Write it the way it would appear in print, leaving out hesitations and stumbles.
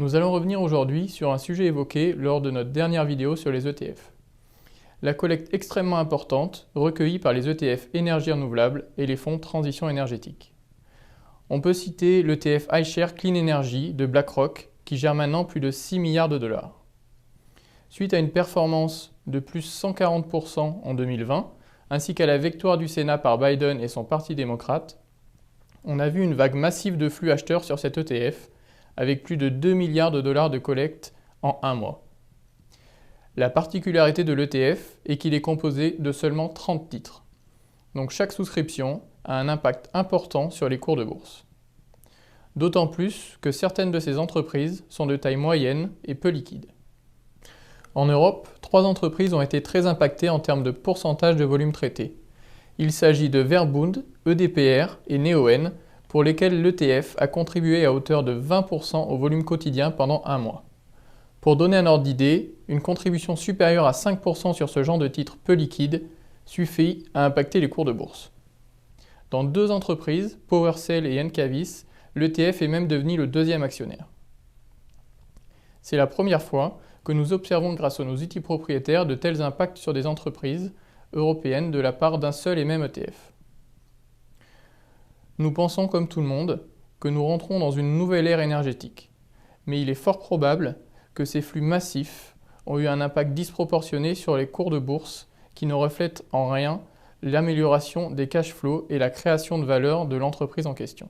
Nous allons revenir aujourd'hui sur un sujet évoqué lors de notre dernière vidéo sur les ETF. La collecte extrêmement importante recueillie par les ETF énergie renouvelable et les fonds transition énergétique. On peut citer l'ETF iShares Clean Energy de BlackRock qui gère maintenant plus de 6 milliards de dollars. Suite à une performance de plus 140% en 2020, ainsi qu'à la victoire du Sénat par Biden et son parti démocrate, on a vu une vague massive de flux acheteurs sur cet ETF, avec plus de 2 milliards de dollars de collecte en un mois. La particularité de l'ETF est qu'il est composé de seulement 30 titres. Donc chaque souscription a un impact important sur les cours de bourse. D'autant plus que certaines de ces entreprises sont de taille moyenne et peu liquides. En Europe, 3 entreprises ont été très impactées en termes de pourcentage de volume traité. Il s'agit de Verbund, EDPR et Neoen, pour lesquels l'ETF a contribué à hauteur de 20% au volume quotidien pendant un mois. Pour donner un ordre d'idée, une contribution supérieure à 5% sur ce genre de titres peu liquides suffit à impacter les cours de bourse. Dans 2 entreprises, PowerCell et Encavis, l'ETF est même devenu le deuxième actionnaire. C'est la première fois que nous observons grâce à nos outils propriétaires de tels impacts sur des entreprises européennes de la part d'un seul et même ETF. Nous pensons comme tout le monde que nous rentrons dans une nouvelle ère énergétique, mais il est fort probable que ces flux massifs ont eu un impact disproportionné sur les cours de bourse qui ne reflètent en rien l'amélioration des cash flows et la création de valeur de l'entreprise en question.